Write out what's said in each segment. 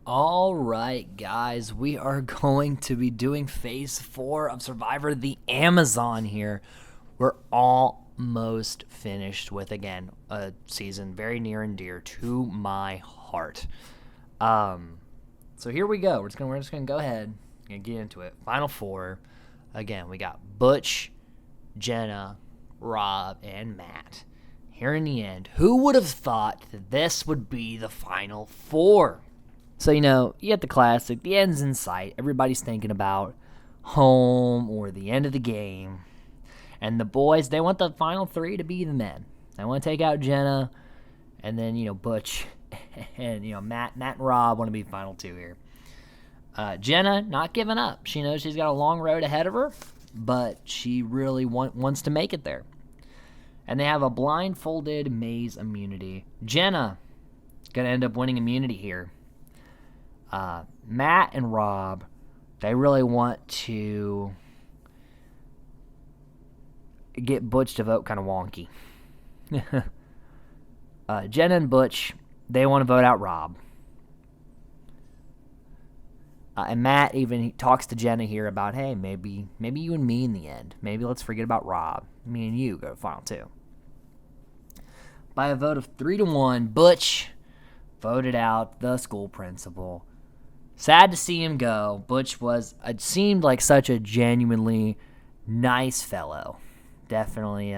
All right, guys, we are going to be doing phase 4 of Survivor the Amazon here. We're almost finished with, again, a season very near and dear to my heart. So here we go. We're just gonna go ahead and get into it. Final 4. Again, we got Butch, Jenna, Rob, and Matt. Here in the end, who would have thought that this would be the Final 4? So, you get the classic, the end's in sight. Everybody's thinking about home or the end of the game. And the boys, they want the final 3 to be the men. They want to take out Jenna, and then, Butch and, Matt and Rob want to be the final 2 here. Jenna, not giving up. She knows she's got a long road ahead of her, but she really wants to make it there. And they have a blindfolded maze immunity. Jenna going to end up winning immunity here. Matt and Rob, they really want to get Butch to vote kind of wonky. Jenna and Butch, they want to vote out Rob. And Matt even talks to Jenna here about, hey, maybe you and me in the end. Maybe let's forget about Rob. Me and you go to final 2. By a vote of 3-1, Butch voted out the school principal. Sad to see him go. Butch seemed like such a genuinely nice fellow. Definitely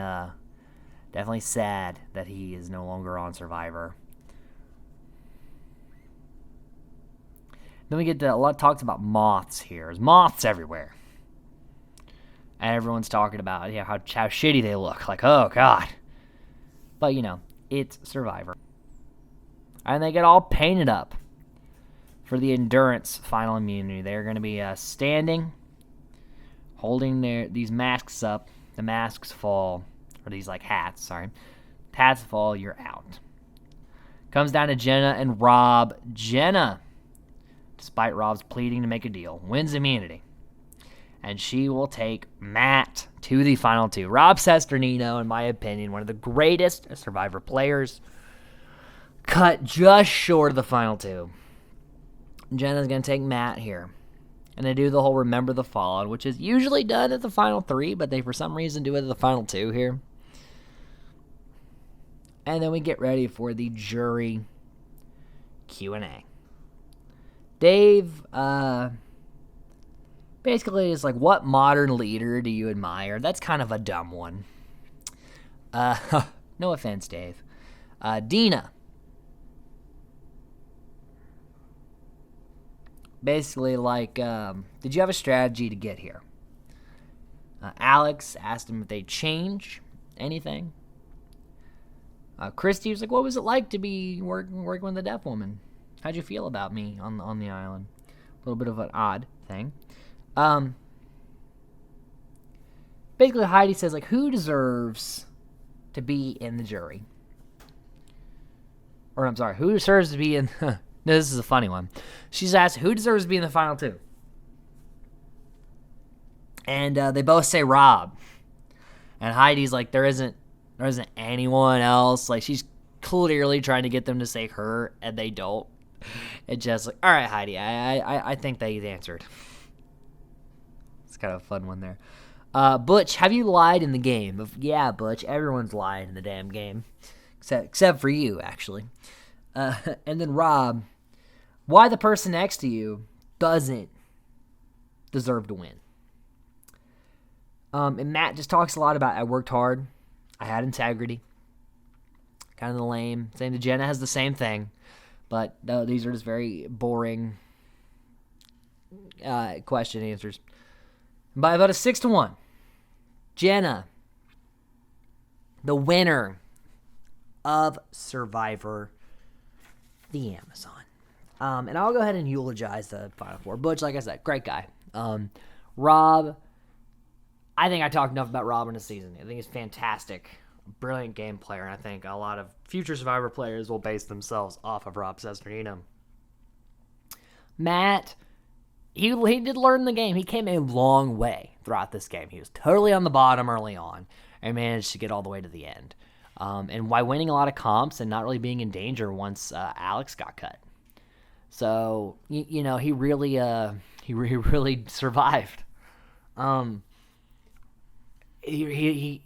sad that he is no longer on Survivor. Then we get to a lot of talks about moths here. There's moths everywhere. And everyone's talking about how shitty they look. Like, oh, God. But, it's Survivor. And they get all painted up for the Endurance final immunity. They're going to be standing, holding these masks up. The masks fall, or these hats, sorry. Hats fall, you're out. Comes down to Jenna and Rob. Jenna, despite Rob's pleading to make a deal, wins immunity. And she will take Matt to the final 2. Rob Cesternino, in my opinion, one of the greatest Survivor players, cut just short of the final 2. Jenna's going to take Matt here. And they do the whole remember the fallen, which is usually done at the final 3, but they for some reason do it at the final 2 here. And then we get ready for the jury Q&A. Dave basically is like, what modern leader do you admire? That's kind of a dumb one. No offense, Dave. Dina. Basically, did you have a strategy to get here? Alex asked him if they'd change anything. Christy was like, what was it like to be working with a deaf woman? How'd you feel about me on the island? A little bit of an odd thing. Basically, Heidi says, who deserves to be in the jury? Or, I'm sorry, who deserves to be in... No, this is a funny one. She's asked, who deserves to be in the final 2? And they both say Rob. And Heidi's like, there isn't anyone else. She's clearly trying to get them to say her, and they don't. It's just like, all right, Heidi, I think they answered. It's kind of a fun one there. Butch, have you lied in the game? Yeah, Butch, everyone's lied in the damn game. Except for you, actually. And then Rob, why the person next to you doesn't deserve to win. And Matt just talks a lot about, I worked hard, I had integrity. Kind of the lame. Saying that Jenna has the same thing, but these are just very boring question answers. By about a 6-1, Jenna, the winner of Survivor the Amazon. And I'll go ahead and eulogize the final 4. Butch, like I said, great guy. Rob, I think I talked enough about Rob in the season. I think he's fantastic, brilliant game player, and I think a lot of future Survivor players will base themselves off of Rob Cesternino. Matt, he did learn the game. He came a long way throughout this game. He was totally on the bottom early on and managed to get all the way to the end. And by winning a lot of comps and not really being in danger once Alex got cut. So he really he really survived. Um, he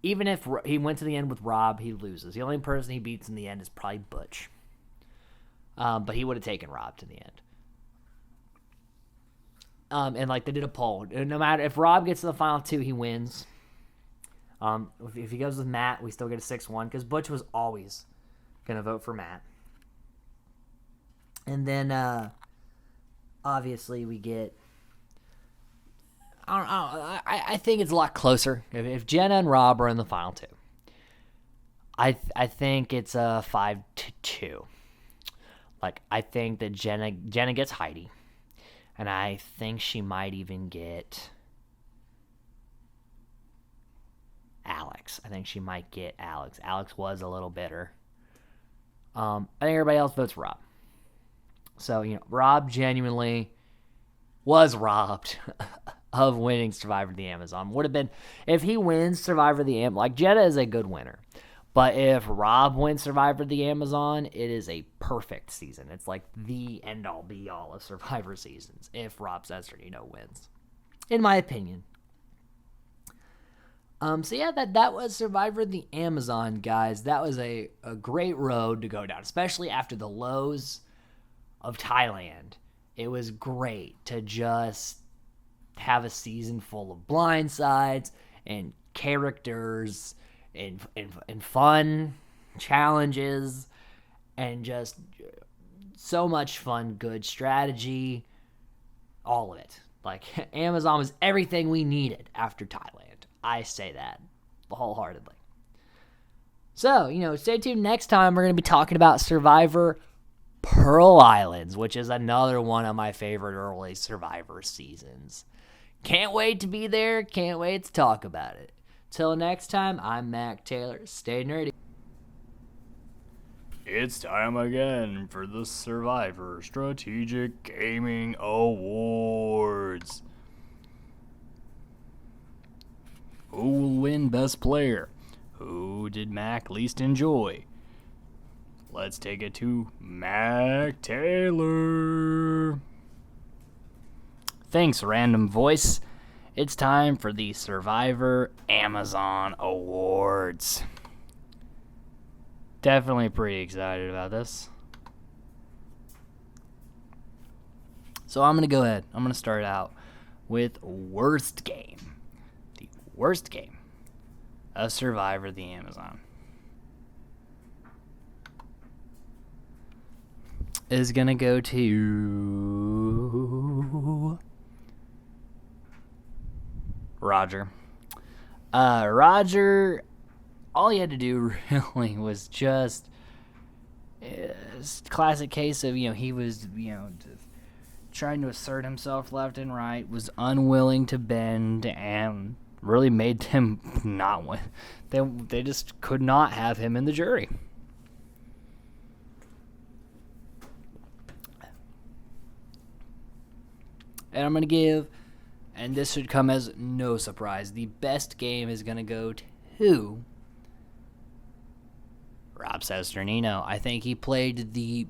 even if he went to the end with Rob, he loses. The only person he beats in the end is probably Butch. But he would have taken Rob to the end. And like they did a poll. No matter if Rob gets to the final two, he wins. If he goes with Matt, we still get a 6-1 because Butch was always gonna vote for Matt. And then obviously we get. I think it's a lot closer if Jenna and Rob are in the final two. I think it's a 5-2. Like I think that Jenna gets Heidi, and I think she might even get Alex. I think she might get Alex. Alex was a little bitter. I think everybody else votes Rob. So Rob genuinely was robbed of winning Survivor the Amazon. Would have been if he wins Survivor the Amazon. Like Jenna is a good winner. But if Rob wins Survivor the Amazon, it is a perfect season. It's like the end-all, be-all of Survivor seasons if Rob Cesternino wins, in my opinion. So yeah, that was Survivor the Amazon, guys. That was a great road to go down, especially after the lows of Thailand. It was great to just have a season full of blindsides and characters and fun challenges and just so much fun, good strategy, all of it. Like Amazon was everything we needed after Thailand. I say that wholeheartedly. So, stay tuned next time. We're going to be talking about Survivor Pearl Islands, which is another one of my favorite early Survivor seasons. Can't wait to be there. Can't wait to talk about it. Till next time, I'm Mac Taylor. Stay nerdy. It's time again for the Survivor Strategic Gaming Awards. Who will win Best Player? Who did Mac least enjoy? Let's take it to Mac Taylor. Thanks, Random Voice. It's time for the Survivor Amazon Awards. Definitely pretty excited about this. So I'm going to go ahead. I'm going to start out with Worst Game. The worst game of Survivor the Amazon is going to go to Roger. Roger, all he had to do really was just classic case of, he was, trying to assert himself left and right, was unwilling to bend, and really made them not win. They just could not have him in the jury. And I'm going to give, and this should come as no surprise, the best game is going to go to Rob Cesternino. I think he played the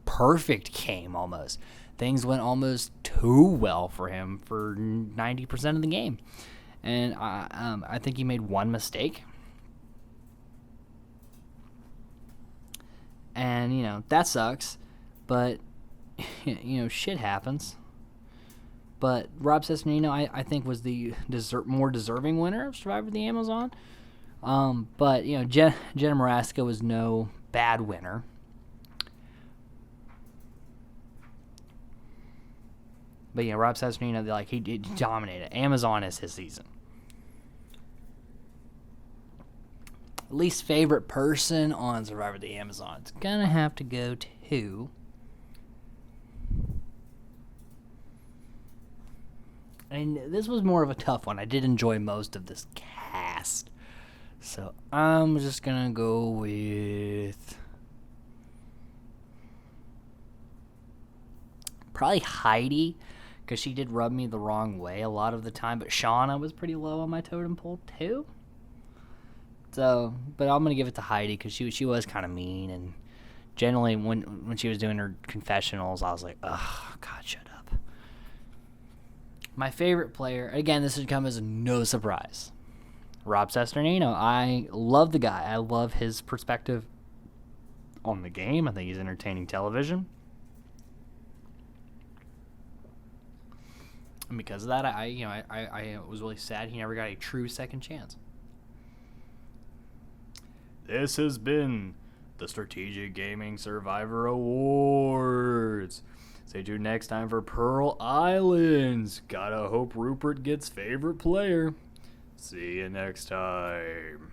perfect game almost. Things went almost too well for him for 90% of the game. And I think he made one mistake. And, that sucks. But, shit happens. But Rob Cesternino, I think, was the more deserving winner of Survivor the Amazon. But, Jenna Morasca was no bad winner. But, Rob Cesternino, he dominated. Amazon is his season. Least favorite person on Survivor the Amazon. It's going to have to go to... And this was more of a tough one. I did enjoy most of this cast. So I'm just going to go with... probably Heidi, because she did rub me the wrong way a lot of the time. But Shauna was pretty low on my totem pole, too. So, but I'm going to give it to Heidi, because she was kind of mean and generally when she was doing her confessionals, I was like, oh, God, shut up. My favorite player, again, this should come as no surprise, Rob Cesternino. I love the guy. I love his perspective on the game. I think he's entertaining television. And because of that, I was really sad he never got a true second chance. This has been the Strategic Gaming Survivor Awards. Stay tuned next time for Pearl Islands. Gotta hope Rupert gets favorite player. See you next time.